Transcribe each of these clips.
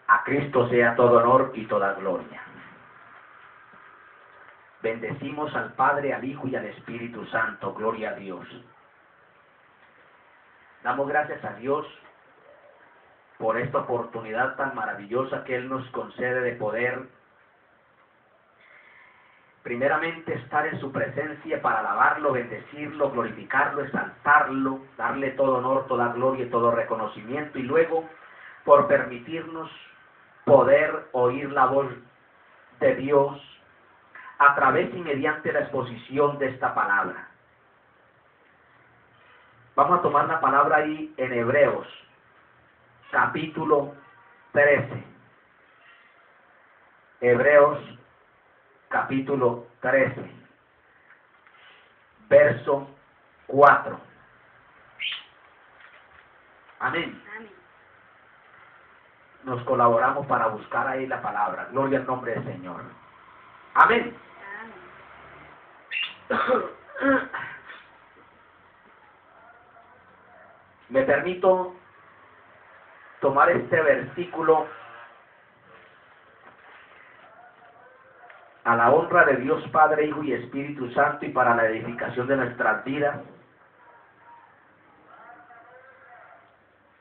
A Cristo sea todo honor y toda gloria. Bendecimos al Padre, al Hijo y al Espíritu Santo. Gloria a Dios. Damos gracias a Dios por esta oportunidad tan maravillosa que Él nos concede de poder, primeramente, estar en su presencia para alabarlo, bendecirlo, glorificarlo, exaltarlo, darle todo honor, toda gloria y todo reconocimiento, y luego por permitirnos poder oír la voz de Dios a través y mediante la exposición de esta palabra. Vamos a tomar la palabra ahí en Hebreos, capítulo 13. Hebreos, capítulo 13, verso 4. Amén. Amén. Nos colaboramos para buscar ahí la palabra. Gloria al nombre del Señor. Amén. Amén. Me permito tomar este versículo a la honra de Dios Padre, Hijo y Espíritu Santo, y para la edificación de nuestras vidas.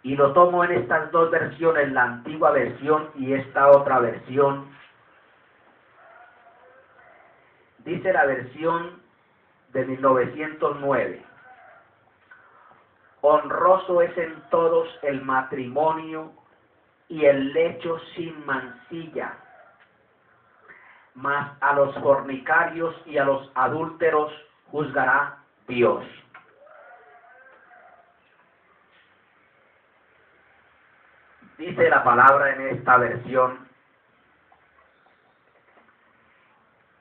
Y lo tomo en estas dos versiones, la antigua versión y esta otra versión. Dice la versión de 1909. Honroso es en todos el matrimonio y el lecho sin mancilla, mas a los fornicarios y a los adúlteros juzgará Dios. Dice la palabra en esta versión: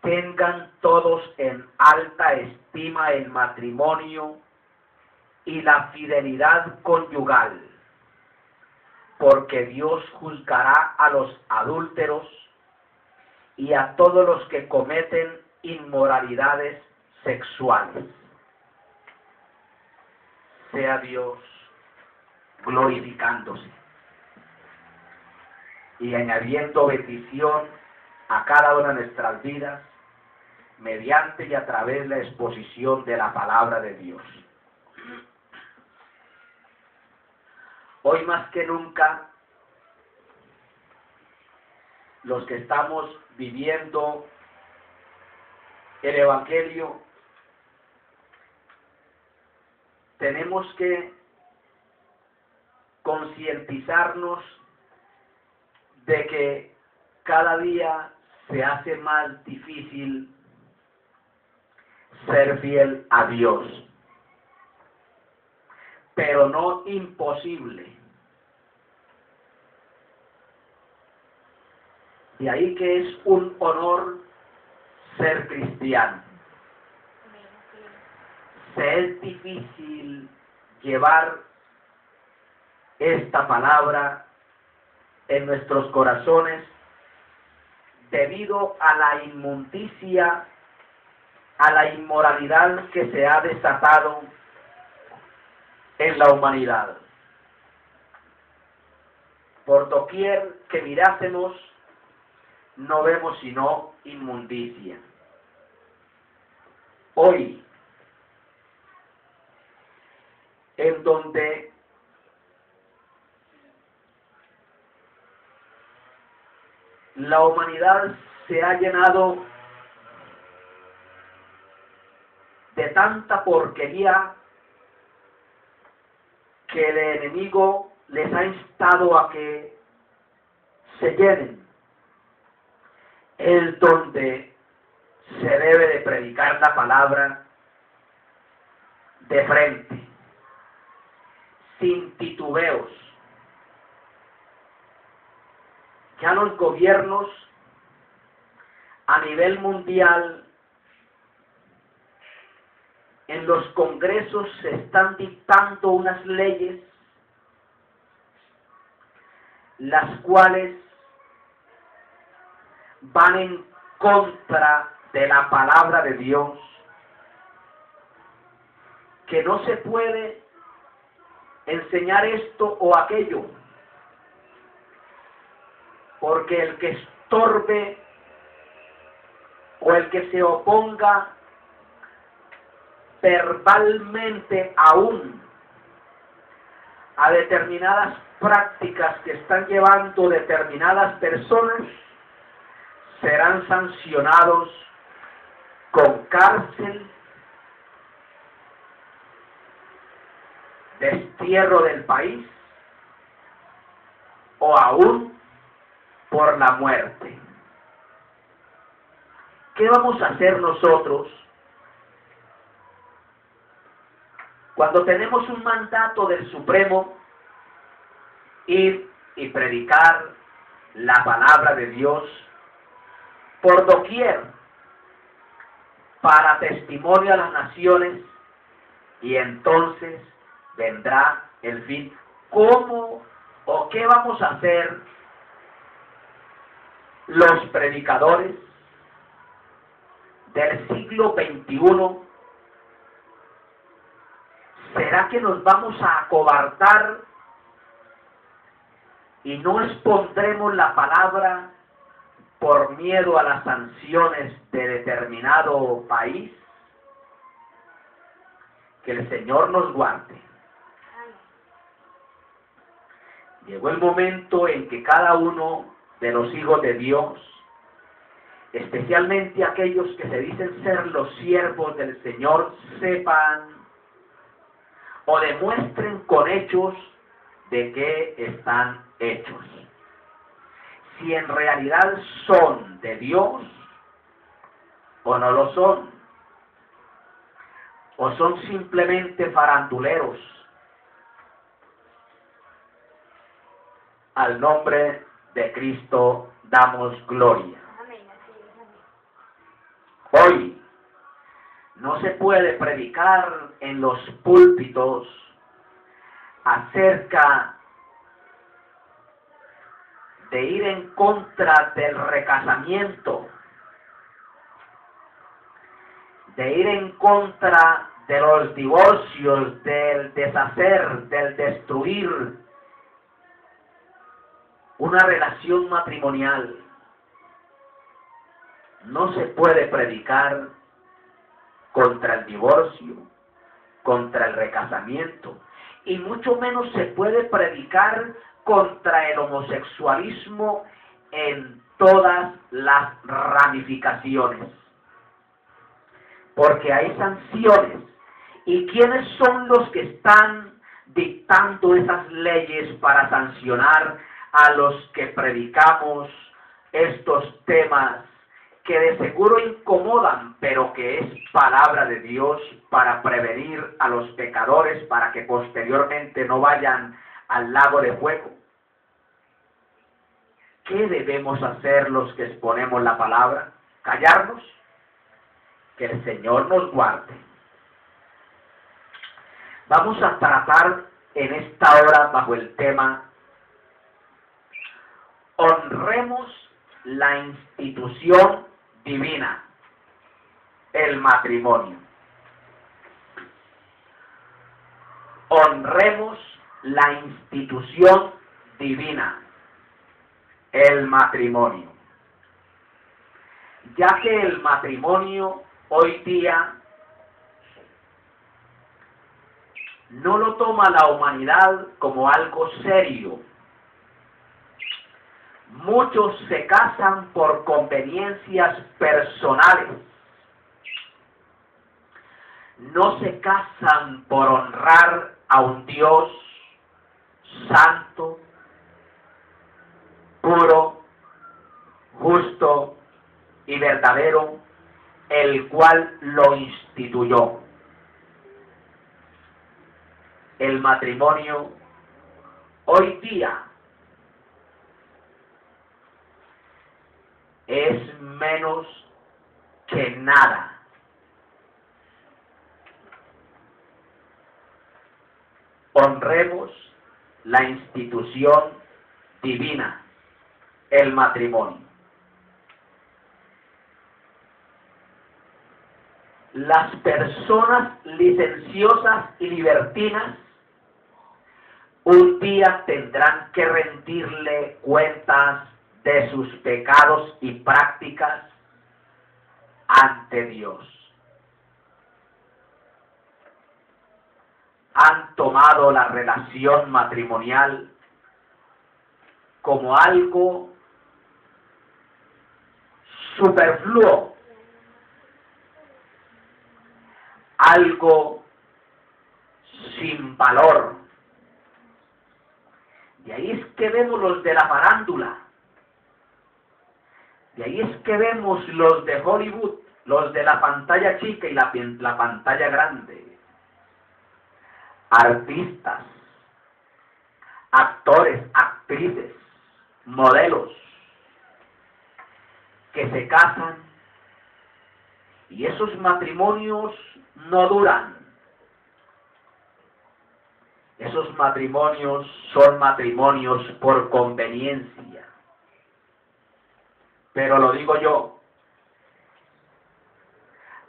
tengan todos en alta estima el matrimonio y la fidelidad conyugal, porque Dios juzgará a los adúlteros y a todos los que cometen inmoralidades sexuales. Sea Dios glorificándose y añadiendo bendición a cada una de nuestras vidas mediante y a través de la exposición de la palabra de Dios. Hoy más que nunca, los que estamos viviendo el Evangelio, tenemos que concientizarnos de que cada día se hace más difícil ser fiel a Dios, pero no imposible. De ahí que es un honor ser cristiano. Se es difícil llevar esta palabra en nuestros corazones debido a la inmundicia, a la inmoralidad que se ha desatado en la humanidad. Por doquier que mirásemos, no vemos sino inmundicia. Hoy, en donde la humanidad se ha llenado de tanta porquería que el enemigo les ha instado a que se llenen, es donde se debe de predicar la palabra de frente, sin titubeos. Ya los gobiernos a nivel mundial, en los congresos, se están dictando unas leyes las cuales van en contra de la palabra de Dios, que no se puede enseñar esto o aquello, porque el que estorbe o el que se oponga verbalmente aún a determinadas prácticas que están llevando determinadas personas, serán sancionados con cárcel, destierro del país o aún por la muerte. ¿Qué vamos a hacer nosotros cuando tenemos un mandato del Supremo, ir y predicar la palabra de Dios por doquier para testimonio a las naciones, y entonces vendrá el fin? ¿Cómo o qué vamos a hacer los predicadores del siglo XXI? ¿Será que nos vamos a acobardar y no expondremos la palabra por miedo a las sanciones de determinado país? Que el Señor nos guarde. Llegó el momento en que cada uno de los hijos de Dios, especialmente aquellos que se dicen ser los siervos del Señor, sepan o demuestren con hechos de qué están hechos. Si en realidad son de Dios o no lo son, o son simplemente faranduleros. Al nombre de Cristo damos gloria. Hoy no se puede predicar en los púlpitos acerca de ir en contra del recasamiento, de ir en contra de los divorcios, del deshacer, del destruir una relación matrimonial. No se puede predicar contra el divorcio, contra el recasamiento, y mucho menos se puede predicar contra el homosexualismo en todas las ramificaciones, porque hay sanciones. ¿Y quiénes son los que están dictando esas leyes para sancionar a los que predicamos estos temas que de seguro incomodan, pero que es palabra de Dios para prevenir a los pecadores, para que posteriormente no vayan al lago de fuego? ¿Qué debemos hacer los que exponemos la palabra? ¿Callarnos? Que el Señor nos guarde. Vamos a tratar en esta hora bajo el tema: honremos la institución divina, el matrimonio. Honremos la institución divina, el matrimonio. Ya que el matrimonio hoy día no lo toma la humanidad como algo serio. Muchos se casan por conveniencias personales. No se casan por honrar a un Dios santo, puro, justo y verdadero, el cual lo instituyó. El matrimonio hoy día es menos que nada. Honremos la institución divina, el matrimonio. Las personas licenciosas y libertinas un día tendrán que rendirle cuentas de sus pecados y prácticas ante Dios. Han tomado la relación matrimonial como algo superfluo, algo sin valor. De ahí es que vemos los de la farándula, de ahí es que vemos los de Hollywood, los de la pantalla chica y la pantalla grande, artistas, actores, actrices, modelos, que se casan y esos matrimonios no duran. Esos matrimonios son matrimonios por conveniencia. Pero lo digo yo,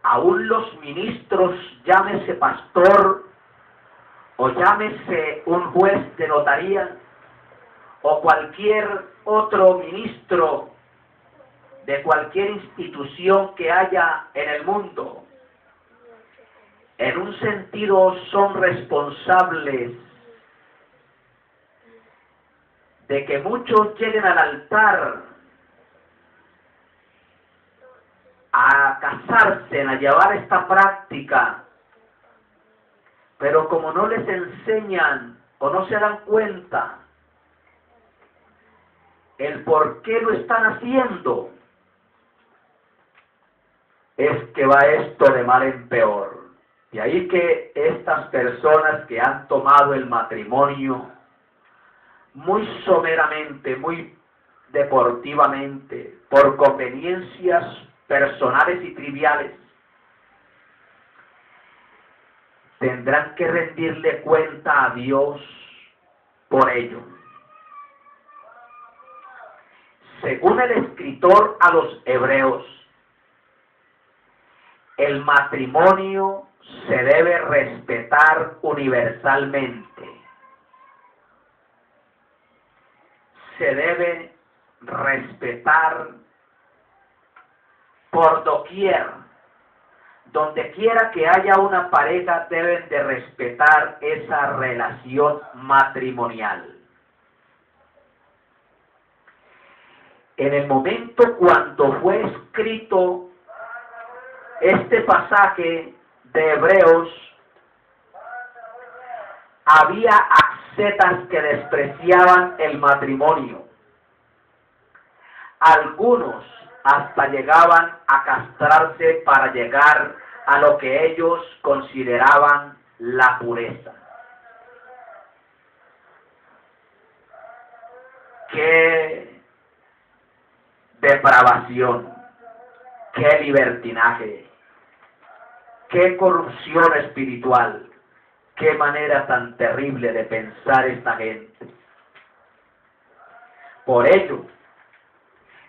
aún los ministros, llámese pastor o llámese un juez de notaría o cualquier otro ministro de cualquier institución que haya en el mundo, en un sentido son responsables de que muchos lleguen al altar a casarse, a llevar esta práctica, pero como no les enseñan o no se dan cuenta el por qué lo están haciendo, es que va esto de mal en peor. Y ahí que estas personas que han tomado el matrimonio muy someramente, muy deportivamente, por conveniencias personales y triviales, tendrán que rendirle cuenta a Dios por ello. Según el escritor a los Hebreos, el matrimonio se debe respetar universalmente. Se debe respetar por doquier. Donde quiera que haya una pareja, deben de respetar esa relación matrimonial. En el momento cuando fue escrito este pasaje de Hebreos, había ascetas que despreciaban el matrimonio. Algunos hasta llegaban a castrarse para llegar a lo que ellos consideraban la pureza. ¡Qué depravación! ¡Qué libertinaje! ¡Qué corrupción espiritual! ¡Qué manera tan terrible de pensar esta gente! Por ello,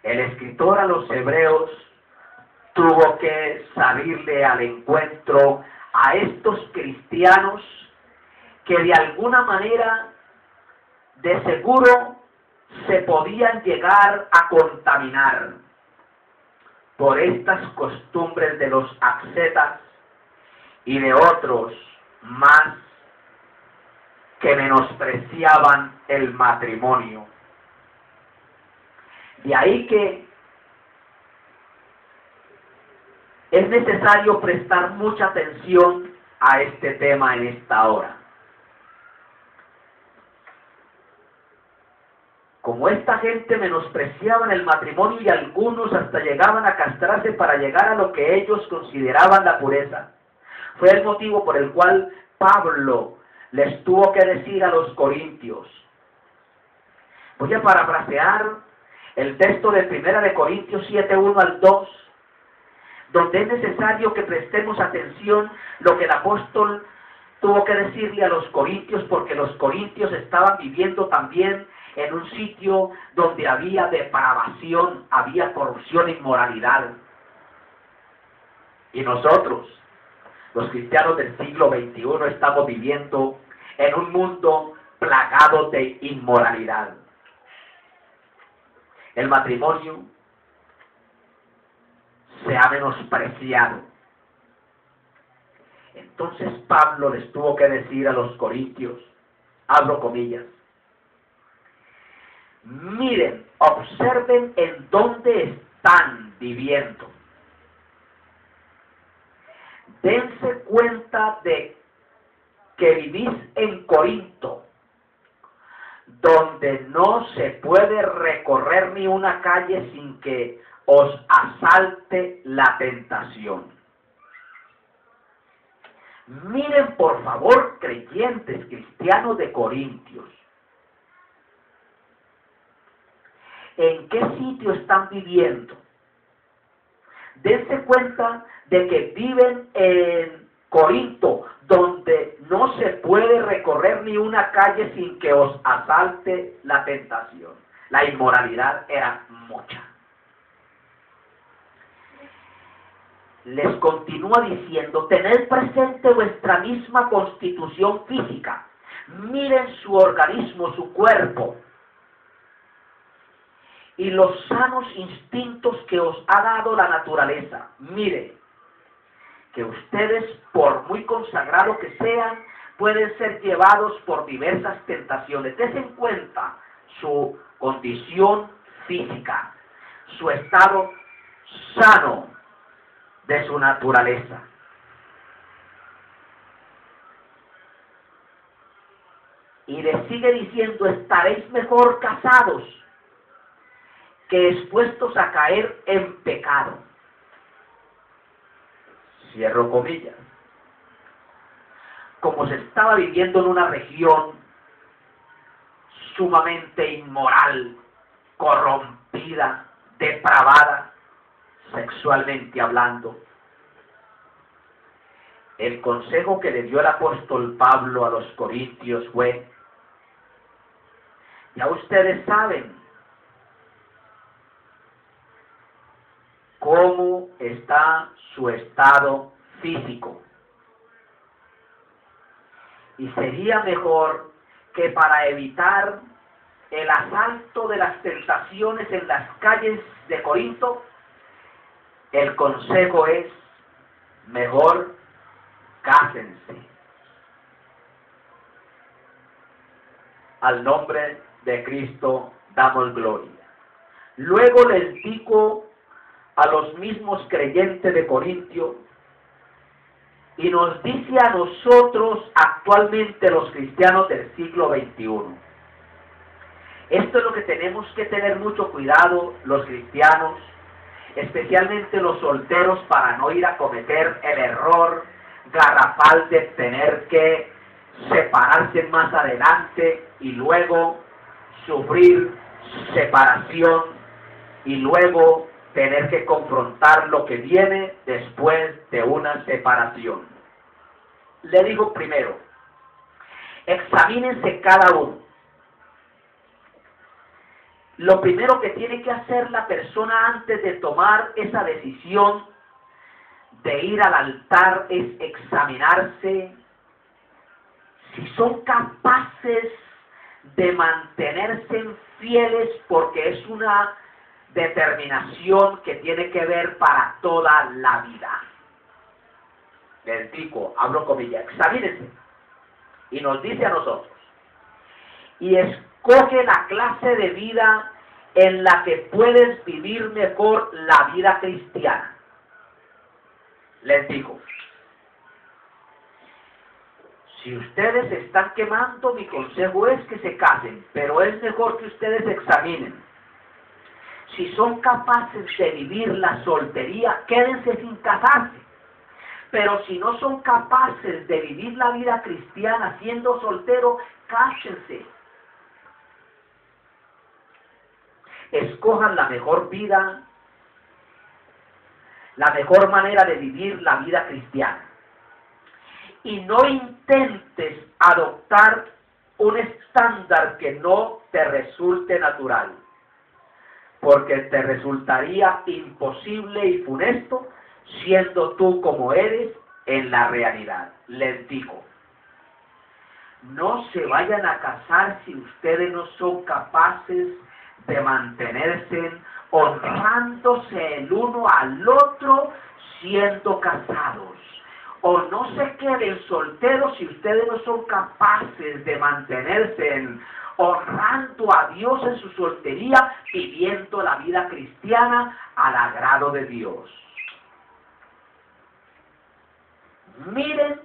el escritor a los Hebreos tuvo que salirle al encuentro a estos cristianos que de alguna manera, de seguro, se podían llegar a contaminar por estas costumbres de los ascetas y de otros más que menospreciaban el matrimonio. De ahí que es necesario prestar mucha atención a este tema en esta hora. Como esta gente menospreciaban el matrimonio y algunos hasta llegaban a castrarse para llegar a lo que ellos consideraban la pureza, fue el motivo por el cual Pablo les tuvo que decir a los corintios. Voy a parafrasear el texto de 1 Corintios 7, 1 al 2, donde es necesario que prestemos atención lo que el apóstol tuvo que decirle a los corintios, porque los corintios estaban viviendo también en un sitio donde había depravación, había corrupción e inmoralidad. Y nosotros, los cristianos del siglo XXI, estamos viviendo en un mundo plagado de inmoralidad. el matrimonio se ha menospreciado. Entonces Pablo les tuvo que decir a los corintios, abro comillas, miren, observen en dónde están viviendo. Dense cuenta de que vivís en Corinto, donde no se puede recorrer ni una calle sin que os asalte la tentación. Miren, por favor, creyentes cristianos de Corintios, ¿en qué sitio están viviendo? Dense cuenta de que viven en Corinto, donde no se puede recorrer ni una calle sin que os asalte la tentación. La inmoralidad era mucha. Les continúa diciendo, tened presente vuestra misma constitución física. Miren su organismo, su cuerpo, y los sanos instintos que os ha dado la naturaleza. Miren, que ustedes, por muy consagrados que sean, pueden ser llevados por diversas tentaciones. Dense en cuenta su condición física, su estado sano de su naturaleza. Y les sigue diciendo, estaréis mejor casados que expuestos a caer en pecado. Cierro comillas. Como se estaba viviendo en una región sumamente inmoral, corrompida, depravada, sexualmente hablando, el consejo que le dio el apóstol Pablo a los corintios fue, ya ustedes saben cómo está su estado físico. Y sería mejor que para evitar el asalto de las tentaciones en las calles de Corinto, el consejo es, mejor cásense. Al nombre de Cristo damos gloria. Luego les digo a los mismos creyentes de Corintio, y nos dice a nosotros actualmente los cristianos del siglo XXI. Esto es lo que tenemos que tener mucho cuidado los cristianos, especialmente los solteros, para no ir a cometer el error garrafal de tener que separarse más adelante y luego sufrir separación y luego tener que confrontar lo que viene después de una separación. Le digo primero, examínense cada uno. Lo primero que tiene que hacer la persona antes de tomar esa decisión de ir al altar es examinarse si son capaces de mantenerse fieles, porque es una determinación que tiene que ver para toda la vida. Les digo, hablo comillas, examínense. Y nos dice a nosotros, y escoge la clase de vida en la que puedes vivir mejor la vida cristiana. Les digo, si ustedes se están quemando, mi consejo es que se casen, pero es mejor que ustedes examinen. Si son capaces de vivir la soltería, quédense sin casarse. Pero si no son capaces de vivir la vida cristiana siendo soltero, cásense. Escojan la mejor vida, la mejor manera de vivir la vida cristiana. Y no intentes adoptar un estándar que no te resulte natural, porque te resultaría imposible y funesto siendo tú como eres en la realidad. Les digo, no se vayan a casar si ustedes no son capaces de mantenerse honrándose el uno al otro siendo casados. O no se queden solteros si ustedes no son capaces de mantenerse honrando a Dios en su soltería, viviendo la vida cristiana al agrado de Dios. Miren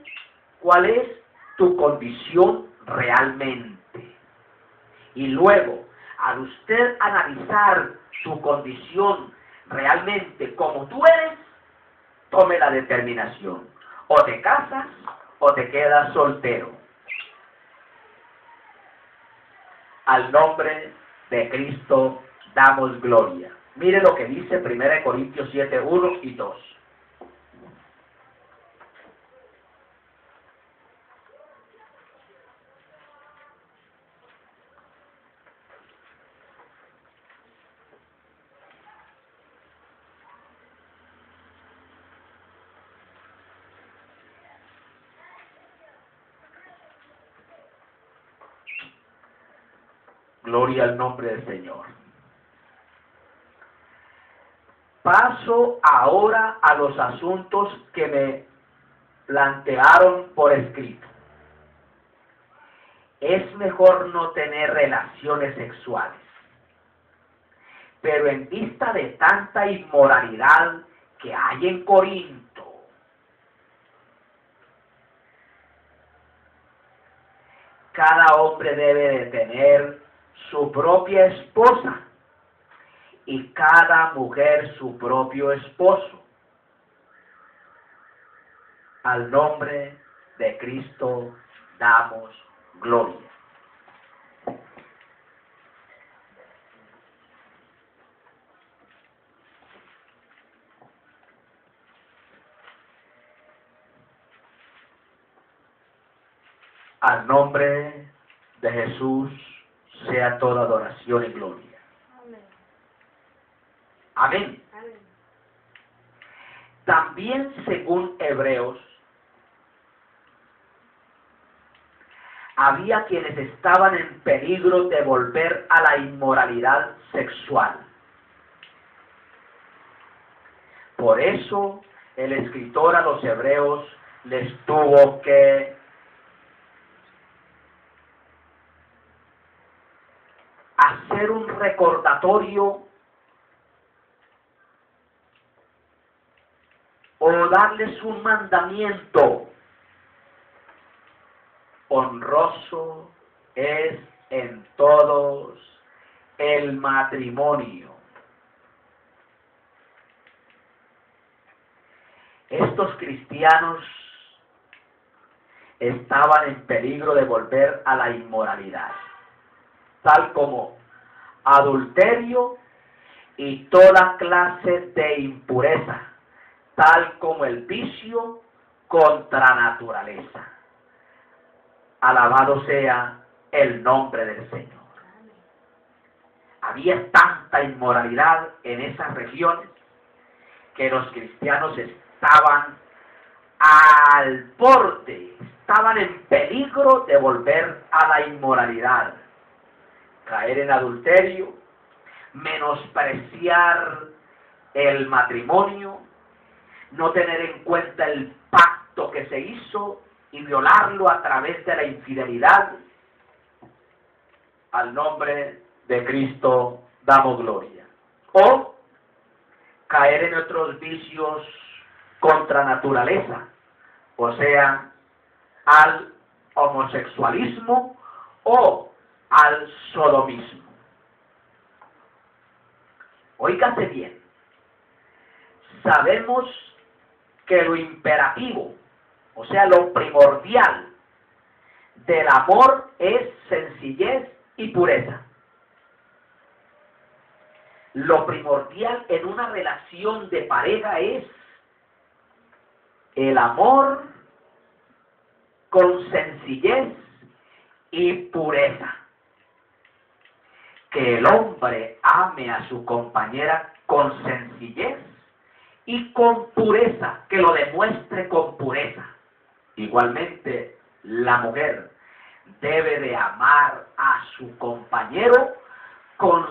cuál es tu condición realmente. Y luego, al usted analizar tu condición realmente como tú eres, tome la determinación. O te casas o te quedas soltero. Al nombre de Cristo damos gloria. Mire lo que dice 1 Corintios 7, 1 y 2. Gloria al nombre del Señor. Paso ahora a los asuntos que me plantearon por escrito. Es mejor no tener relaciones sexuales, pero en vista de tanta inmoralidad que hay en Corinto, cada hombre debe de tener su propia esposa y cada mujer su propio esposo. Al nombre de Cristo damos gloria. Al nombre de Jesús sea toda adoración y gloria. Amén. Amén. También según Hebreos, había quienes estaban en peligro de volver a la inmoralidad sexual. Por eso el escritor a los Hebreos les tuvo que hacer un recordatorio o darles un mandamiento. Honroso es en todos el matrimonio. Estos cristianos estaban en peligro de volver a la inmoralidad, tal como adulterio y toda clase de impureza, tal como el vicio contra naturaleza. Alabado sea el nombre del Señor. Había tanta inmoralidad en esas regiones que los cristianos estaban al borde, estaban en peligro de volver a la inmoralidad, caer en adulterio, menospreciar el matrimonio, no tener en cuenta el pacto que se hizo y violarlo a través de la infidelidad. Al nombre de Cristo damos gloria. O caer en otros vicios contra naturaleza, o sea, al homosexualismo o al sodomismo. Óigase bien, sabemos que lo imperativo, o sea, lo primordial del amor es sencillez y pureza. Lo primordial en una relación de pareja es el amor con sencillez y pureza. Que el hombre ame a su compañera con sencillez y con pureza, que lo demuestre con pureza. Igualmente, la mujer debe de amar a su compañero con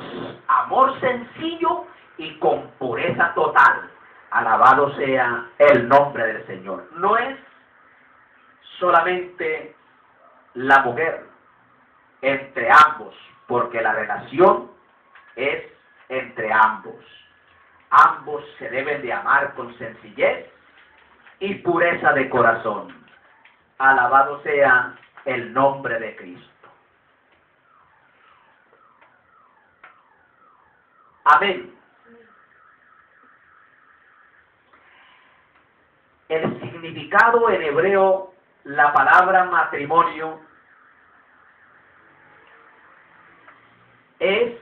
amor sencillo y con pureza total. Alabado sea el nombre del Señor. No es solamente la mujer, entre ambos, porque la relación es entre ambos. Ambos se deben de amar con sencillez y pureza de corazón. Alabado sea el nombre de Cristo. Amén. El significado en hebreo, la palabra matrimonio, es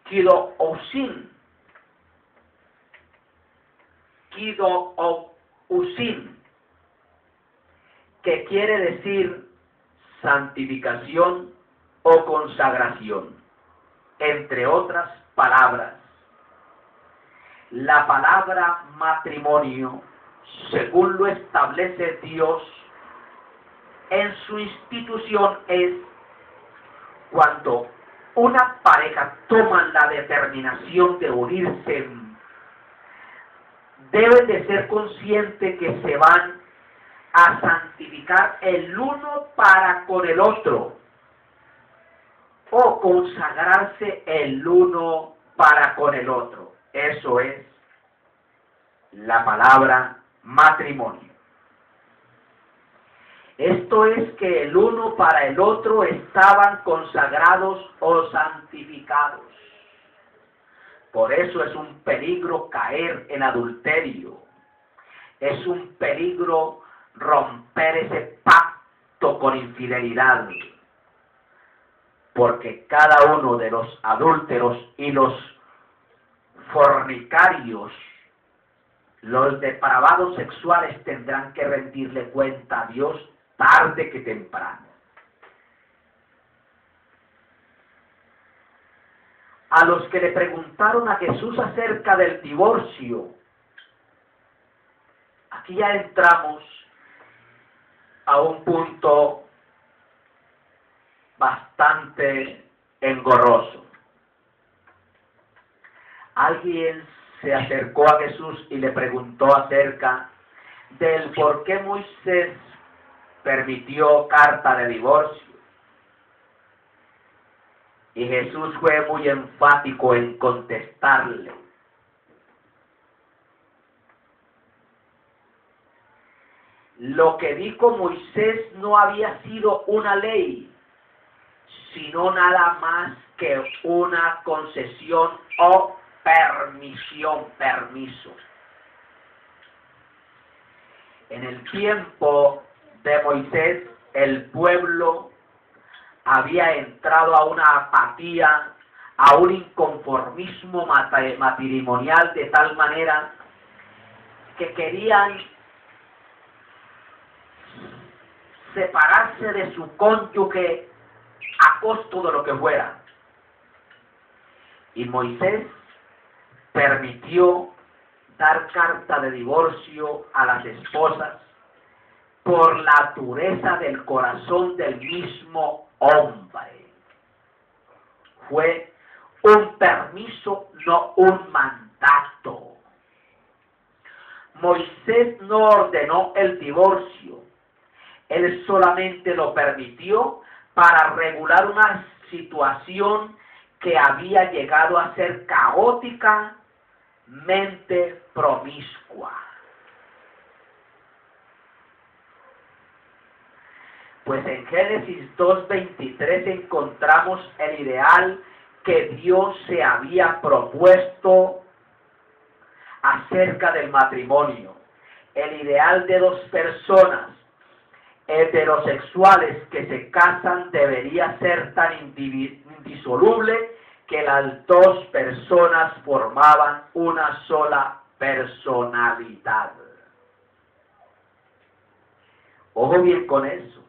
kido-usin. Kido-usin, que quiere decir santificación o consagración, entre otras palabras. La palabra matrimonio, según lo establece Dios en su institución, es cuando una pareja toma la determinación de unirse. Deben de ser conscientes que se van a santificar el uno para con el otro, o consagrarse el uno para con el otro. Eso es la palabra matrimonio. Esto es que el uno para el otro estaban consagrados o santificados. Por eso es un peligro caer en adulterio. Es un peligro romper ese pacto con infidelidad. Porque cada uno de los adúlteros y los fornicarios, los depravados sexuales, tendrán que rendirle cuenta a Dios tarde que temprano. A los que le preguntaron a Jesús acerca del divorcio, aquí ya entramos a un punto bastante engorroso. Alguien se acercó a Jesús y le preguntó acerca del por qué Moisés permitió carta de divorcio. Y Jesús fue muy enfático en contestarle. Lo que dijo Moisés no había sido una ley, sino nada más que una concesión o permiso. En el tiempo de Moisés, el pueblo había entrado a una apatía, a un inconformismo matrimonial, de tal manera que querían separarse de su cónyuge a costo de lo que fuera. Y Moisés permitió dar carta de divorcio a las esposas por la dureza del corazón del mismo hombre. Fue un permiso, no un mandato. Moisés no ordenó el divorcio. Él solamente lo permitió para regular una situación que había llegado a ser caóticamente promiscua. Pues en Génesis 2:23 encontramos el ideal que Dios se había propuesto acerca del matrimonio. El ideal de dos personas heterosexuales que se casan debería ser tan indisoluble que las dos personas formaban una sola personalidad. Ojo bien con eso.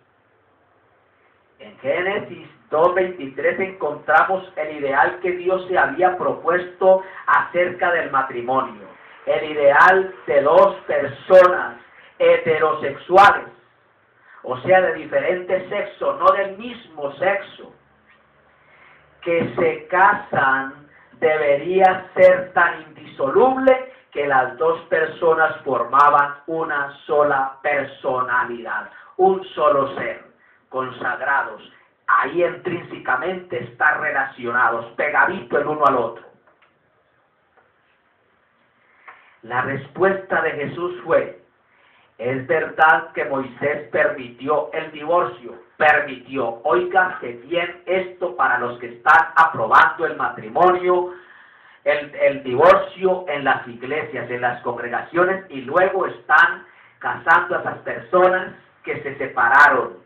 En Génesis 2:23 encontramos el ideal que Dios se había propuesto acerca del matrimonio. El ideal de dos personas heterosexuales, o sea, de diferente sexo, no del mismo sexo, que se casan debería ser tan indisoluble que las dos personas formaban una sola personalidad, un solo ser, consagrados. Ahí intrínsecamente están relacionados, pegaditos el uno al otro. La respuesta de Jesús fue: es verdad que Moisés permitió el divorcio, permitió. Óigase bien esto para los que están aprobando el matrimonio, el divorcio en las iglesias, en las congregaciones, y luego están casando a esas personas que se separaron.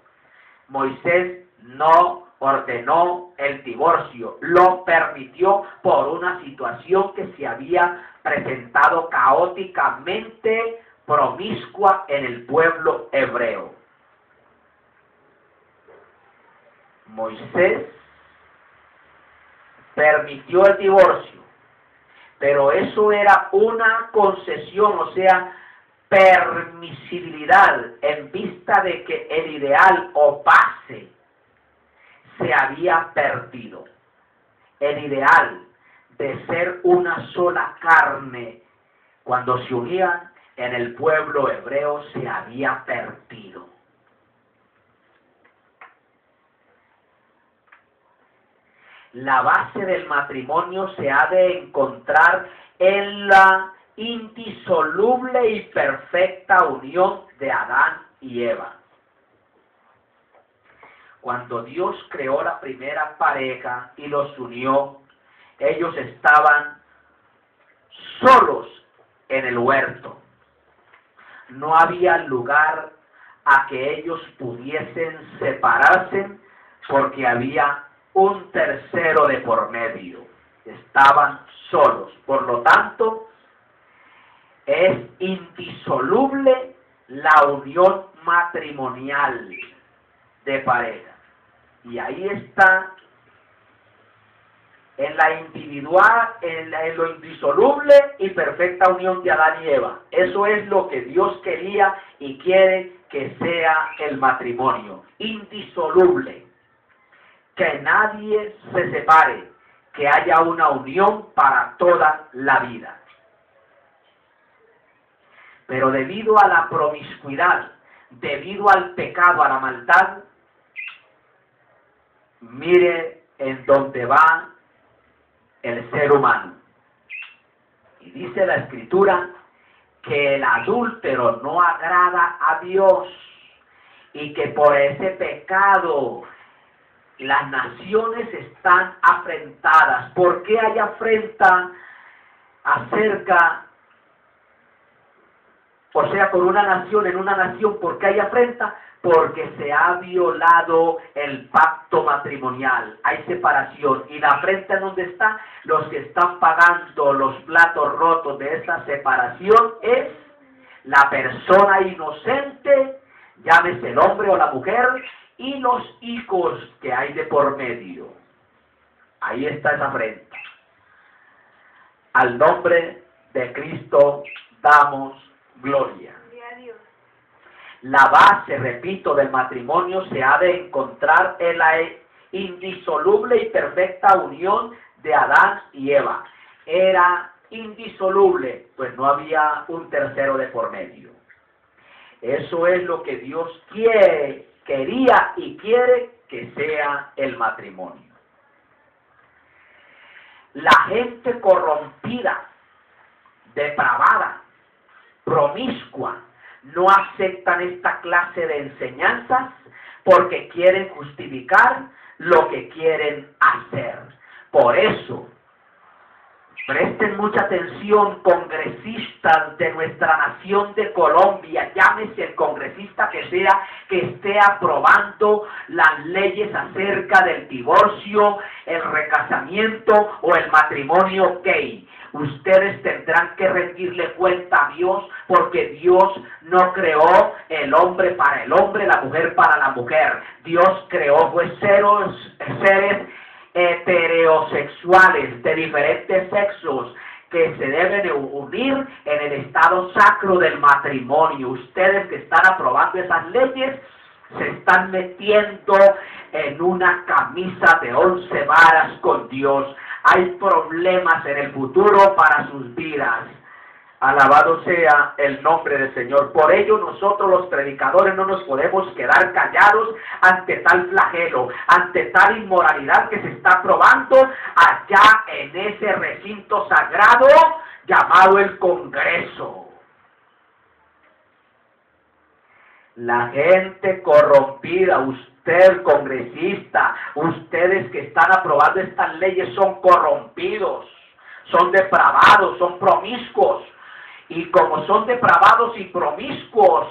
Moisés no ordenó el divorcio, lo permitió por una situación que se había presentado caóticamente promiscua en el pueblo hebreo. Moisés permitió el divorcio, pero eso era una concesión, o sea, permisibilidad en vista de que el ideal o base se había perdido. El ideal de ser una sola carne cuando se unían en el pueblo hebreo se había perdido. La base del matrimonio se ha de encontrar en la indisoluble y perfecta unión de Adán y Eva. Cuando Dios creó la primera pareja y los unió, ellos estaban solos en el huerto. No había lugar a que ellos pudiesen separarse porque había un tercero de por medio. Estaban solos. Por lo tanto, es indisoluble la unión matrimonial de pareja. Y ahí está, en la individual, en lo indisoluble y perfecta unión de Adán y Eva. Eso es lo que Dios quería y quiere que sea el matrimonio. Indisoluble. Que nadie se separe, que haya una unión para toda la vida. Pero debido a la promiscuidad, debido al pecado, a la maldad, mire en dónde va el ser humano. Y dice la Escritura que el adúltero no agrada a Dios y que por ese pecado las naciones están afrentadas. ¿Por qué hay afrenta acerca, o sea, por una nación, en una nación? ¿Por qué hay afrenta? Porque se ha violado el pacto matrimonial, hay separación. ¿Y la afrenta en dónde está? Los que están pagando los platos rotos de esa separación es la persona inocente, llámese el hombre o la mujer, y los hijos que hay de por medio. Ahí está esa afrenta. Al nombre de Cristo damos gloria. La base, repito, del matrimonio se ha de encontrar en la indisoluble y perfecta unión de Adán y Eva. Era indisoluble, pues no había un tercero de por medio. Eso es lo que Dios quería y quiere que sea el matrimonio. La gente corrompida, depravada, promiscua, no aceptan esta clase de enseñanzas porque quieren justificar lo que quieren hacer. Por eso, presten mucha atención, congresistas de nuestra nación de Colombia, llámese el congresista que sea, que esté aprobando las leyes acerca del divorcio, el recasamiento o el matrimonio gay. Ustedes tendrán que rendirle cuenta a Dios, porque Dios no creó el hombre para el hombre, la mujer para la mujer. Dios creó pues seres heterosexuales de diferentes sexos que se deben unir en el estado sacro del matrimonio. Ustedes que están aprobando esas leyes Se están metiendo en una camisa de 11 varas con Dios. Hay problemas en el futuro para sus vidas. Alabado sea el nombre del Señor. Por ello nosotros los predicadores no nos podemos quedar callados ante tal flagelo, ante tal inmoralidad que se está probando allá en ese recinto sagrado llamado el Congreso. La gente corrompida, usted congresista, ustedes que están aprobando estas leyes son corrompidos, son depravados, son promiscuos. Y como son depravados y promiscuos,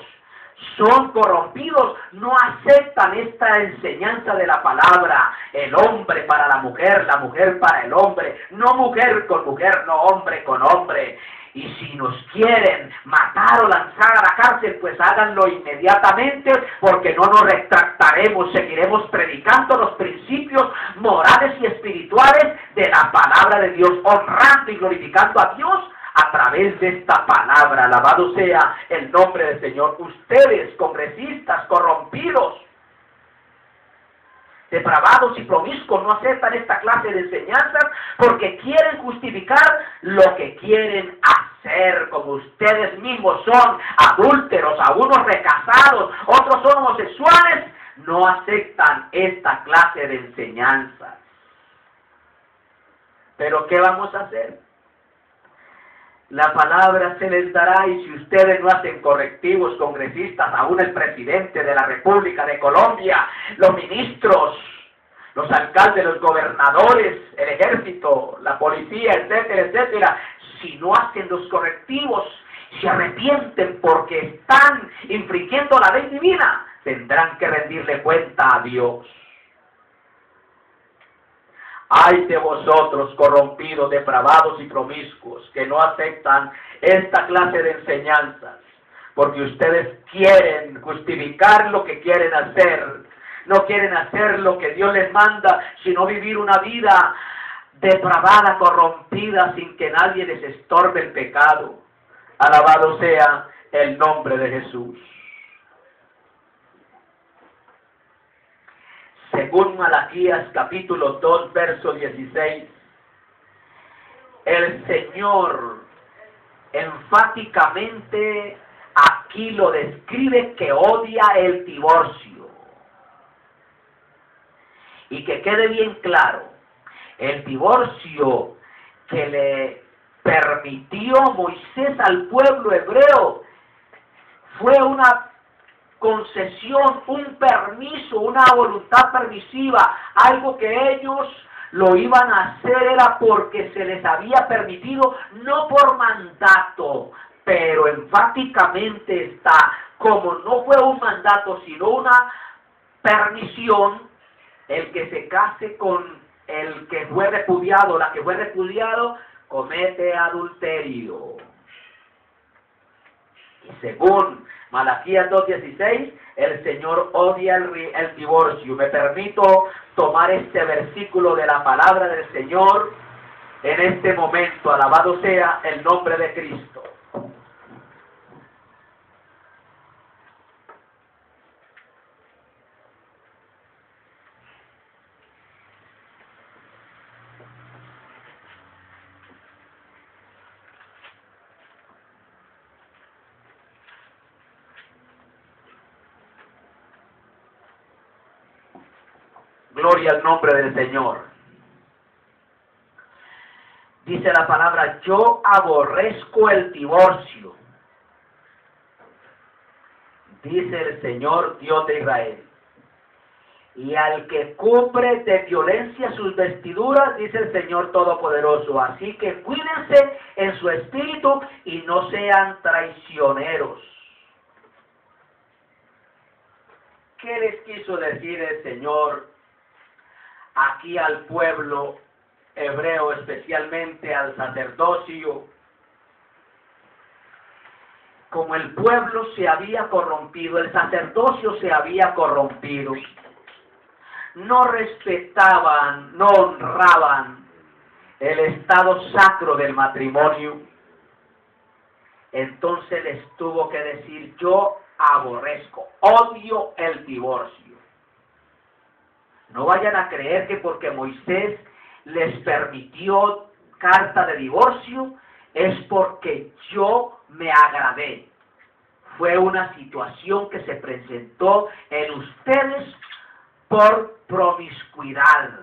son corrompidos, no aceptan esta enseñanza de la palabra. El hombre para la mujer para el hombre. No mujer con mujer, no hombre con hombre. Y si nos quieren matar o lanzar a la cárcel, pues háganlo inmediatamente, porque no nos retractaremos, seguiremos predicando los principios morales y espirituales de la palabra de Dios, honrando y glorificando a Dios a través de esta palabra. Alabado sea el nombre del Señor. Ustedes, congresistas corrompidos, depravados y promiscuos, no aceptan esta clase de enseñanzas porque quieren justificar lo que quieren hacer, como ustedes mismos son adúlteros, algunos recasados, otros son homosexuales. No aceptan esta clase de enseñanzas. ¿Pero qué vamos a hacer? La palabra se les dará, y si ustedes no hacen correctivos, congresistas, aún el presidente de la República de Colombia, los ministros, los alcaldes, los gobernadores, el ejército, la policía, etcétera, etcétera, si no hacen los correctivos, se arrepienten porque están infringiendo la ley divina, tendrán que rendirle cuenta a Dios. Ay de vosotros, corrompidos, depravados y promiscuos, que no aceptan esta clase de enseñanzas, porque ustedes quieren justificar lo que quieren hacer, no quieren hacer lo que Dios les manda, sino vivir una vida depravada, corrompida, sin que nadie les estorbe el pecado. Alabado sea el nombre de Jesús. Según Malaquías capítulo 2, verso 16, el Señor enfáticamente aquí lo describe que odia el divorcio. Y que quede bien claro, el divorcio que le permitió Moisés al pueblo hebreo fue una concesión, un permiso, una voluntad permisiva, algo que ellos lo iban a hacer era porque se les había permitido, no por mandato, pero enfáticamente está, como no fue un mandato, sino una permisión, el que se case con el que fue repudiado, la que fue repudiado, comete adulterio. Y según Malaquías 2:16, el Señor odia el divorcio. Me permito tomar este versículo de la palabra del Señor en este momento. Alabado sea el nombre de Cristo. Gloria al nombre del Señor. Dice la palabra, yo aborrezco el divorcio, dice el Señor Dios de Israel. Y al que cubre de violencia sus vestiduras, dice el Señor Todopoderoso. Así que cuídense en su espíritu y no sean traicioneros. ¿Qué les quiso decir el Señor aquí al pueblo hebreo, especialmente al sacerdocio? Como el pueblo se había corrompido, el sacerdocio se había corrompido, no respetaban, no honraban el estado sacro del matrimonio, entonces les tuvo que decir, yo aborrezco, odio el divorcio. No vayan a creer que porque Moisés les permitió carta de divorcio, es porque yo me agradé. Fue una situación que se presentó en ustedes por promiscuidad.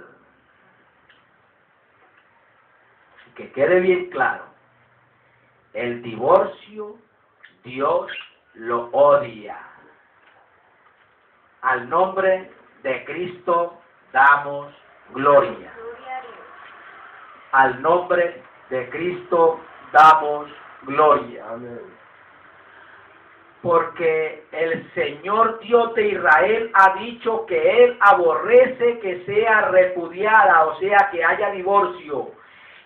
Que quede bien claro, el divorcio Dios lo odia. Al nombre de Cristo damos gloria. Al nombre de Cristo damos gloria. Amén. Porque el Señor Dios de Israel ha dicho que Él aborrece que sea repudiada, o sea, que haya divorcio,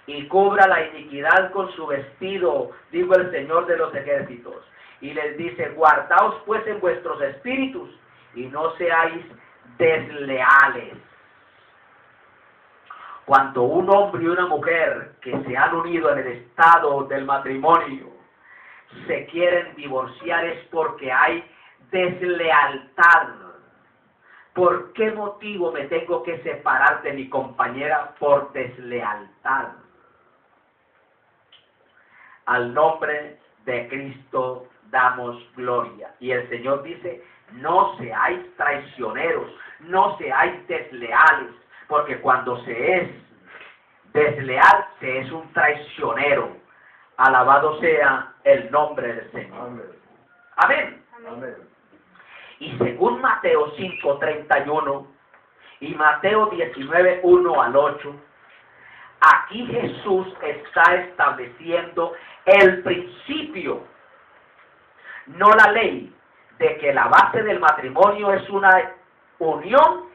y cubra la iniquidad con su vestido, dijo el Señor de los ejércitos. Y les dice, guardaos pues en vuestros espíritus, y no seáis desleales. Cuando un hombre y una mujer que se han unido en el estado del matrimonio se quieren divorciar es porque hay deslealtad. ¿Por qué motivo me tengo que separar de mi compañera? Por deslealtad. Al nombre de Cristo damos gloria. Y el Señor dice, no seáis traicioneros, no seáis desleales, porque cuando se es desleal, se es un traicionero. Alabado sea el nombre del Señor. Amén. Amén. Amén. Y según Mateo 5:31 y Mateo 19:1 al 8, aquí Jesús está estableciendo el principio, no la ley, de que la base del matrimonio es una unión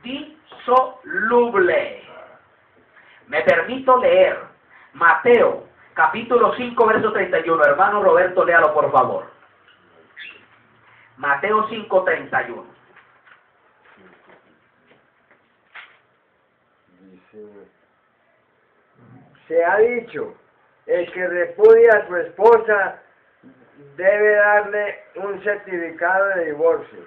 indisoluble. Me permito leer Mateo capítulo 5, verso 31. Hermano Roberto, léalo por favor. Mateo 5:31. Dice, se ha dicho, el que repudia a su esposa debe darle un certificado de divorcio.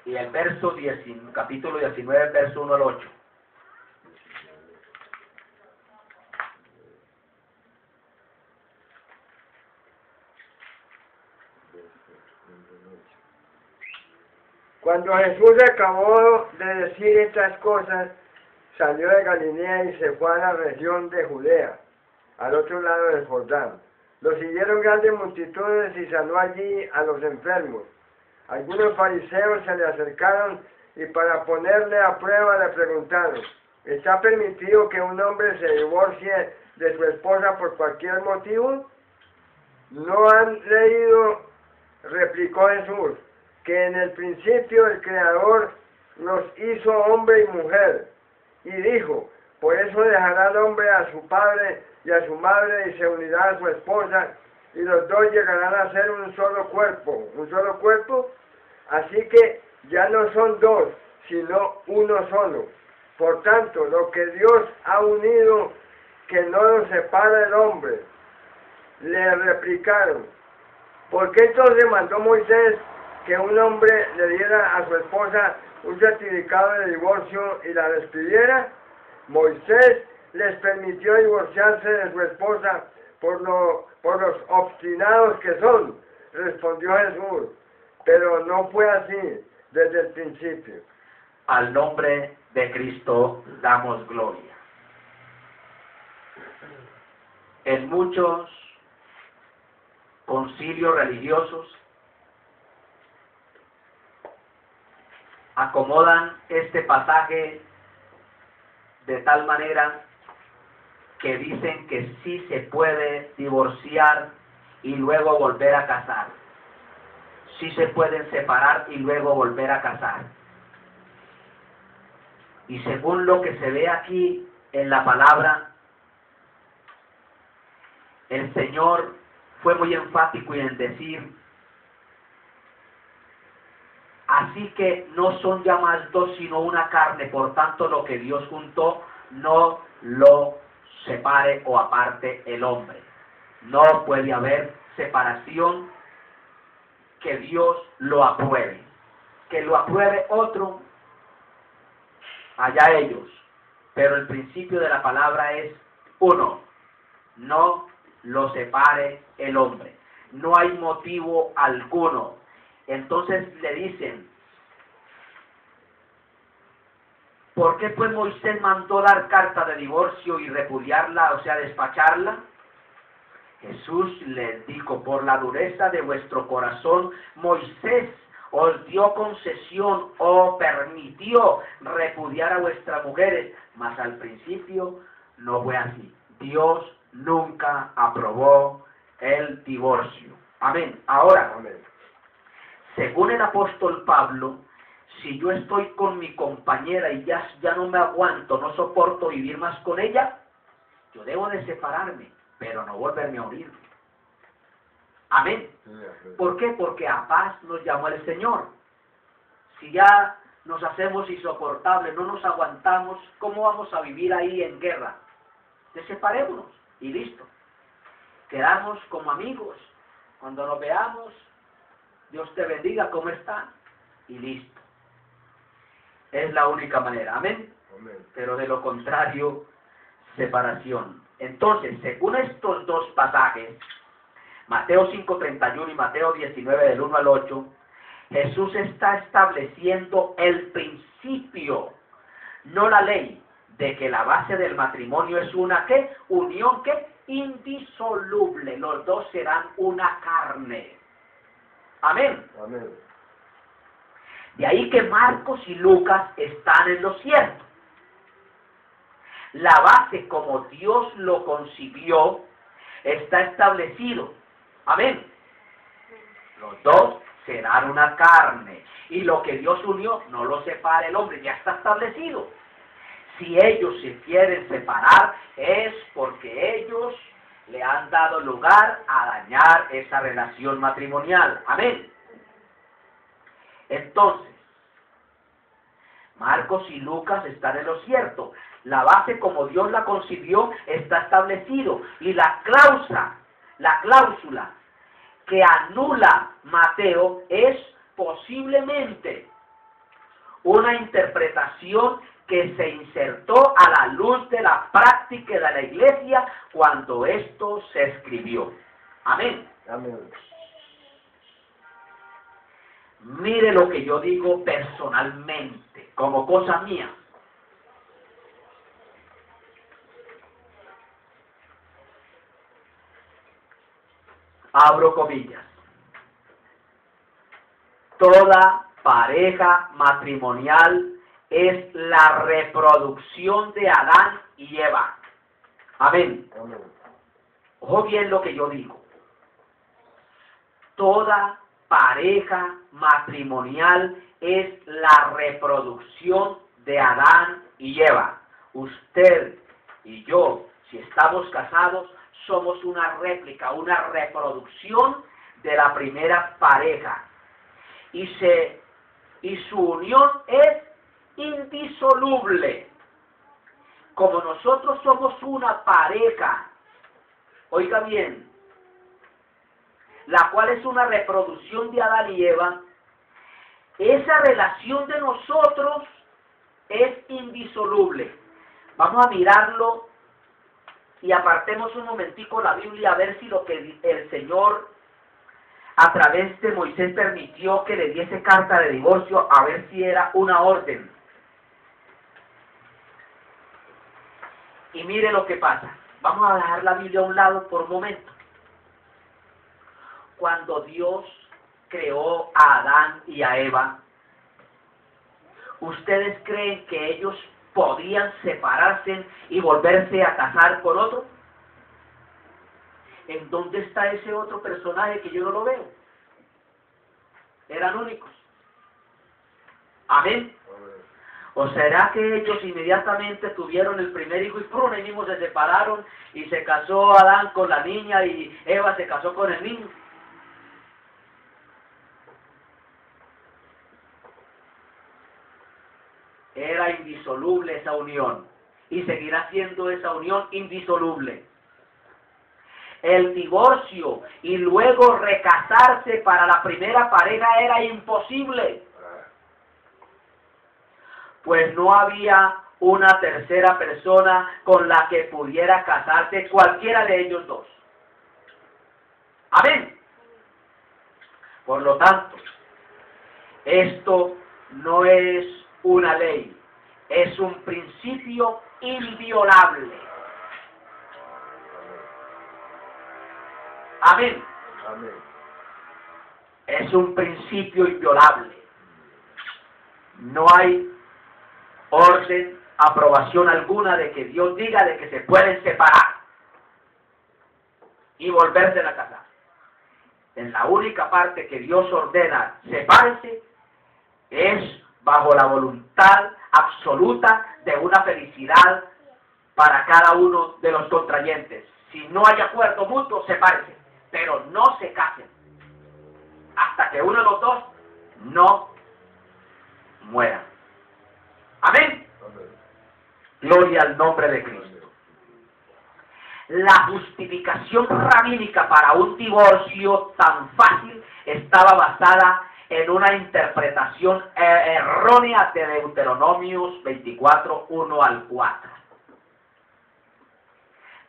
Y el verso 10, capítulo 19, verso 1 al 8. Cuando Jesús acabó de decir estas cosas, salió de Galilea y se fue a la región de Judea, al otro lado del Jordán. Lo siguieron grandes multitudes y sanó allí a los enfermos. Algunos fariseos se le acercaron y para ponerle a prueba le preguntaron, ¿está permitido que un hombre se divorcie de su esposa por cualquier motivo? ¿No han leído, replicó Jesús, que en el principio el Creador los hizo hombre y mujer? Y dijo, por eso dejará el hombre a su padre y a su madre y se unirá a su esposa y los dos llegarán a ser un solo cuerpo. ¿Un solo cuerpo? Así que ya no son dos, sino uno solo. Por tanto, lo que Dios ha unido, que no lo separa el hombre. Le replicaron, ¿por qué entonces mandó Moisés que un hombre le diera a su esposa un certificado de divorcio y la despidiera? Moisés les permitió divorciarse de su esposa por los obstinados que son, respondió Jesús, pero no fue así desde el principio. Al nombre de Cristo damos gloria. En muchos concilios religiosos acomodan este pasaje de tal manera que dicen que sí se puede divorciar y luego volver a casar. Sí se pueden separar y luego volver a casar. Y según lo que se ve aquí en la palabra, el Señor fue muy enfático en decir, así que no son ya más dos sino una carne, por tanto lo que Dios juntó no lo separe o aparte el hombre. No puede haber separación que Dios lo apruebe. Que lo apruebe otro, allá ellos. Pero el principio de la palabra es uno. No lo separe el hombre. No hay motivo alguno. Entonces le dicen, ¿por qué pues Moisés mandó dar carta de divorcio y repudiarla, o sea, despacharla? Jesús les dijo, por la dureza de vuestro corazón, Moisés os dio concesión o permitió repudiar a vuestras mujeres, mas al principio no fue así. Dios nunca aprobó el divorcio. Amén. Ahora, Amén. según el apóstol Pablo, si yo estoy con mi compañera y ya no me aguanto, no soporto vivir más con ella, yo debo de separarme, pero no volverme a unir. Amén. ¿Por qué? Porque a paz nos llamó el Señor. Si ya nos hacemos insoportables, no nos aguantamos, ¿cómo vamos a vivir ahí en guerra? Separémonos y listo. Quedamos como amigos. Cuando nos veamos, Dios te bendiga, ¿cómo está? Y listo. Es la única manera. Amén. Amén. Pero de lo contrario, separación. Entonces, según estos dos pasajes, Mateo 5:31 y Mateo 19 del 1 al 8, Jesús está estableciendo el principio, no la ley, de que la base del matrimonio es una ¿qué? Unión ¿qué? Indisoluble. Los dos serán una carne. Amén. Amén. De ahí que Marcos y Lucas están en lo cierto. La base como Dios lo concibió está establecido. Amén. Los dos serán una carne. Y lo que Dios unió no lo separa el hombre, ya está establecido. Si ellos se quieren separar es porque ellos le han dado lugar a dañar esa relación matrimonial. Amén. Entonces, Marcos y Lucas están en lo cierto. La base como Dios la concibió está establecido. Y la cláusula que anula Mateo es posiblemente una interpretación que se insertó a la luz de la práctica de la iglesia cuando esto se escribió. Amén. Amén. Mire lo que yo digo personalmente, como cosa mía. Abro comillas. Toda pareja matrimonial es la reproducción de Adán y Eva. Amén. Amén. Ojo bien lo que yo digo. Toda pareja matrimonial es la reproducción de Adán y Eva. Usted y yo, si estamos casados, somos una réplica, una reproducción de la primera pareja. Y su unión es indisoluble. Como nosotros somos una pareja, oiga bien, la cual es una reproducción de Adán y Eva, esa relación de nosotros es indisoluble. Vamos a mirarlo y apartemos un momentico la Biblia a ver si lo que el Señor a través de Moisés permitió que le diese carta de divorcio, a ver si era una orden. Y mire lo que pasa. Vamos a dejar la Biblia a un lado por un momento. Cuando Dios creó a Adán y a Eva, ¿ustedes creen que ellos podían separarse y volverse a casar con otro? ¿En dónde está ese otro personaje que yo no lo veo? Eran únicos. Amén. ¿O será que ellos inmediatamente tuvieron el primer hijo y ¡prum! Ahí mismo se separaron y se casó Adán con la niña y Eva se casó con el niño? Era indisoluble esa unión y seguirá siendo esa unión indisoluble. el divorcio y luego recasarse para la primera pareja era imposible, pues no había una tercera persona con la que pudiera casarse cualquiera de ellos dos. Amén. Por lo tanto, esto no es una ley, es un principio inviolable. Amén. Amén. Es un principio inviolable. No hay orden, aprobación alguna de que Dios diga de que se pueden separar y volverse a casar. En la única parte que Dios ordena sepárense es bajo la voluntad absoluta de una felicidad para cada uno de los contrayentes. Si no hay acuerdo mutuo, sepárense, pero no se casen hasta que uno de los dos no muera. Amén. Amén. Gloria al nombre de Cristo. La justificación rabínica para un divorcio tan fácil estaba basada en una interpretación errónea de Deuteronomios 24, 1 al 4.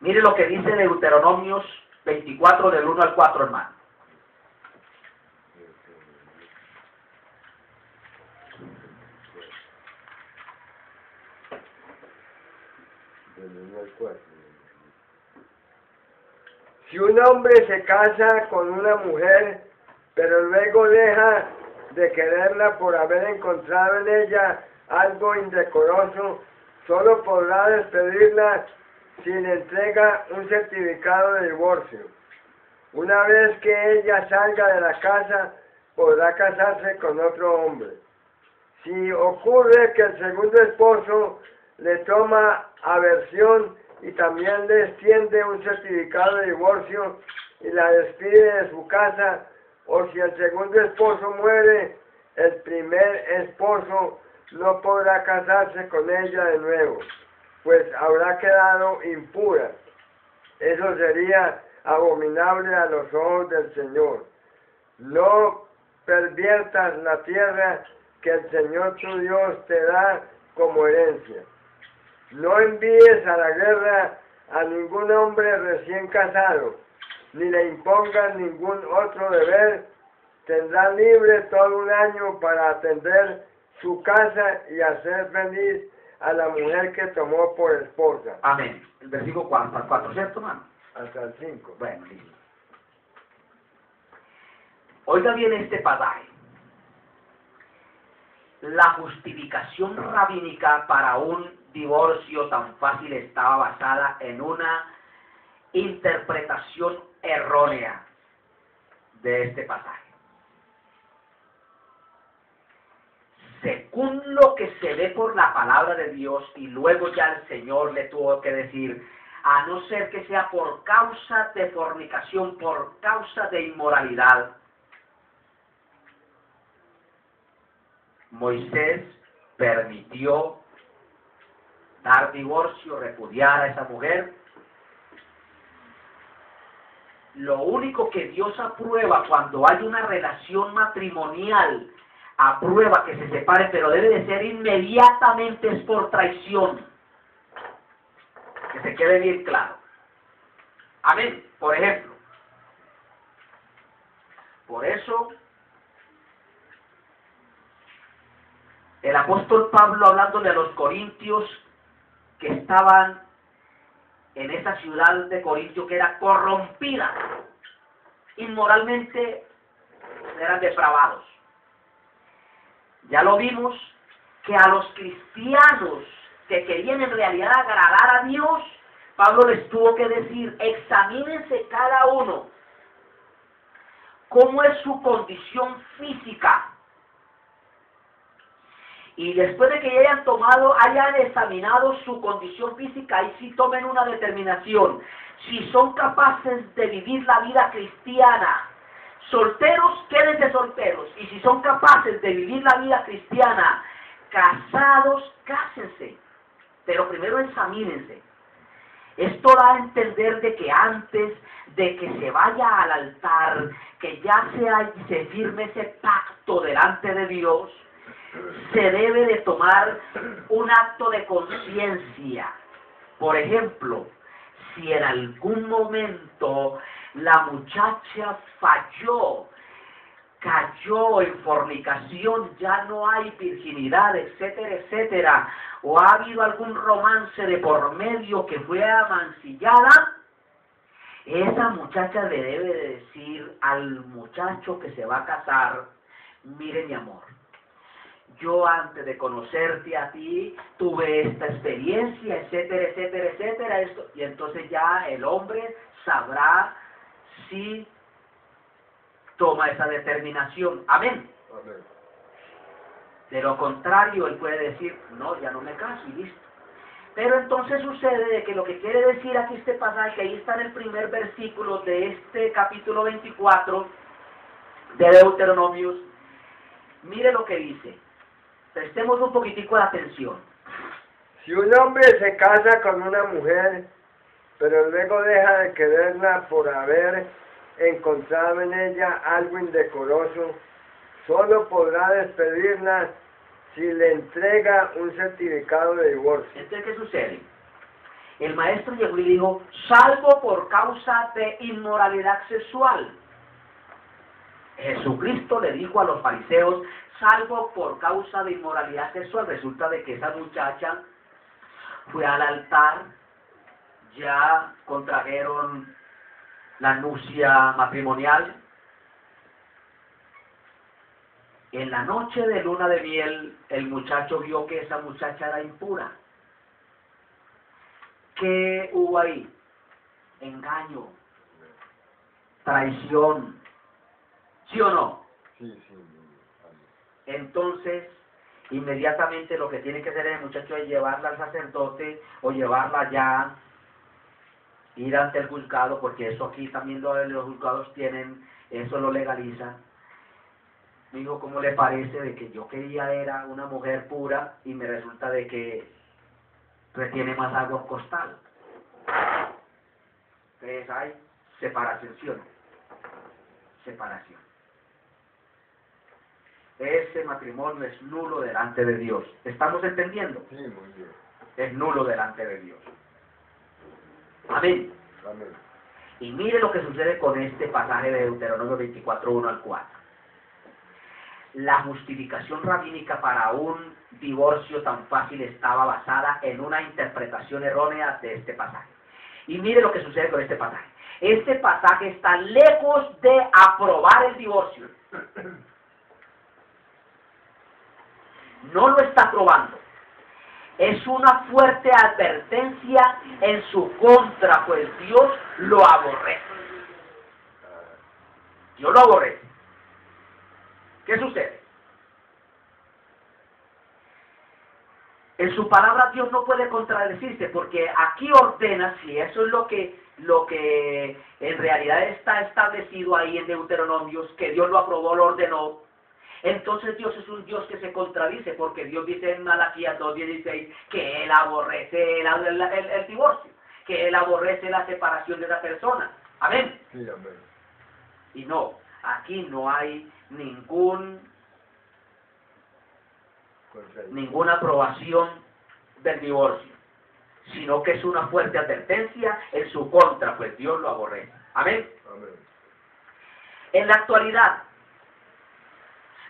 Mire lo que dice Deuteronomios 24 del 1 al 4, hermano. Del 1 al 4. Si un hombre se casa con una mujer, pero luego deja de quererla por haber encontrado en ella algo indecoroso, solo podrá despedirla si le entrega un certificado de divorcio. Una vez que ella salga de la casa, podrá casarse con otro hombre. Si ocurre que el segundo esposo le toma aversión y también le extiende un certificado de divorcio y la despide de su casa, o si el segundo esposo muere, el primer esposo no podrá casarse con ella de nuevo, pues habrá quedado impura. Eso sería abominable a los ojos del Señor. No perviertas la tierra que el Señor tu Dios te da como herencia. No envíes a la guerra a ningún hombre recién casado, ni le impongas ningún otro deber. Tendrá libre todo un año para atender su casa y hacer feliz a la mujer que tomó por esposa. Amén. El versículo 4, ¿cierto, hermano? Hasta el 5. Bueno, listo. Oiga bien este pasaje. La justificación rabínica para un divorcio tan fácil estaba basada en una interpretación errónea de este pasaje. Según lo que se ve por la palabra de Dios, y luego ya el Señor le tuvo que decir, a no ser que sea por causa de fornicación, por causa de inmoralidad, Moisés permitió dar divorcio, repudiar a esa mujer. Lo único que Dios aprueba cuando hay una relación matrimonial, aprueba que se separe, pero debe de ser inmediatamente, es por traición. Que se quede bien claro. Amén. Por ejemplo, por eso el apóstol Pablo, hablándole a los corintios que estaban en esa ciudad de Corintio que era corrompida, inmoralmente eran depravados. Ya lo vimos que a los cristianos que querían en realidad agradar a Dios, Pablo les tuvo que decir, examínense cada uno cómo es su condición física. Y después de que hayan examinado su condición física, ahí sí tomen una determinación. Si son capaces de vivir la vida cristiana, solteros, quédense solteros. Y si son capaces de vivir la vida cristiana, casados, cásense. Pero primero examínense. Esto da a entender de que antes de que se vaya al altar, que ya se firme ese pacto delante de Dios, se debe de tomar un acto de conciencia. Por ejemplo, si en algún momento la muchacha falló, cayó en fornicación, ya no hay virginidad, etcétera, etcétera, o ha habido algún romance de por medio que fue amancillada, esa muchacha le debe de decir al muchacho que se va a casar: mire, mi amor, yo antes de conocerte a ti tuve esta experiencia, etcétera, etcétera, etcétera, esto, y entonces ya el hombre sabrá si toma esa determinación. Amén. Amén. De lo contrario, él puede decir: no, ya no me caso y listo. Pero entonces sucede de que lo que quiere decir aquí este pasaje, que ahí está en el primer versículo de este capítulo 24 de Deuteronomios, mire lo que dice. Prestemos un poquitico de atención. Si un hombre se casa con una mujer, pero luego deja de quererla por haber encontrado en ella algo indecoroso, solo podrá despedirla si le entrega un certificado de divorcio. Entonces, ¿qué sucede? El maestro llegó y dijo: salvo por causa de inmoralidad sexual. Jesucristo le dijo a los fariseos: salvo por causa de inmoralidad sexual. Resulta de que esa muchacha fue al altar, ya contrajeron la nupcia matrimonial. En la noche de luna de miel, el muchacho vio que esa muchacha era impura. ¿Qué hubo ahí? Engaño, traición, ¿sí o no? Sí, sí. Entonces, inmediatamente lo que tiene que hacer el muchacho es llevarla al sacerdote o llevarla ya, ir ante el juzgado, porque eso aquí también los juzgados tienen, eso lo legalizan. Me dijo: ¿cómo le parece de que yo quería era una mujer pura y me resulta de que retiene más agua costal? Entonces hay separación, ¿sí o no? Separación. Ese matrimonio es nulo delante de Dios. ¿Estamos entendiendo? Sí, muy bien. Es nulo delante de Dios. Amén. Amén. Y mire lo que sucede con este pasaje de Deuteronomio 24, 1 al 4. La justificación rabínica para un divorcio tan fácil estaba basada en una interpretación errónea de este pasaje. Y mire lo que sucede con este pasaje. Este pasaje está lejos de aprobar el divorcio. No lo está aprobando. Es una fuerte advertencia en su contra, pues Dios lo aborrece. Dios lo aborrece. ¿Qué sucede? En su palabra Dios no puede contradecirse, porque aquí ordena, si eso es lo que en realidad está establecido ahí en Deuteronomios, que Dios lo aprobó, lo ordenó. Entonces Dios es un Dios que se contradice, porque Dios dice en Malaquías 2:16 que Él aborrece el divorcio, que Él aborrece la separación de la persona. Amén. Sí, amén. Y no, aquí no hay ninguna aprobación del divorcio, sino que es una fuerte advertencia en su contra, pues Dios lo aborrece. Amén. Amén. En la actualidad,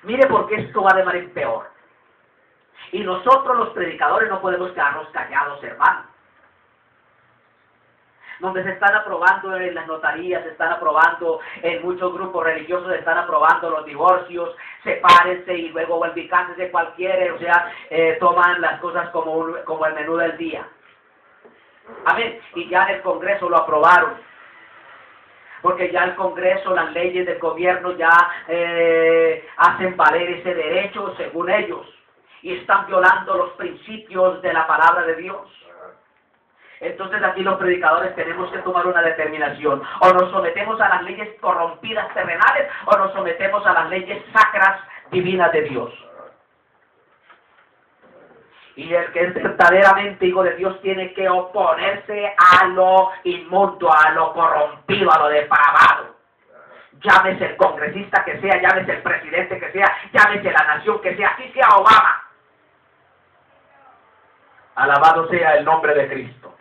mire por qué esto va de mal en peor. Y nosotros los predicadores no podemos quedarnos callados, hermanos. Donde se están aprobando en las notarías, se están aprobando en muchos grupos religiosos, se están aprobando los divorcios, sepárense y luego vuelven y cásense cualquiera, o sea, toman las cosas como el menú del día. Amén. Y ya en el Congreso lo aprobaron. Porque ya el Congreso, las leyes del gobierno ya hacen valer ese derecho según ellos. Y están violando los principios de la palabra de Dios. Entonces aquí los predicadores tenemos que tomar una determinación. O nos sometemos a las leyes corrompidas terrenales, o nos sometemos a las leyes sacras divinas de Dios. Y el que es verdaderamente hijo de Dios tiene que oponerse a lo inmundo, a lo corrompido, a lo depravado. Llámese el congresista que sea, llámese el presidente que sea, llámese la nación que sea, así sea Obama. Alabado sea el nombre de Cristo.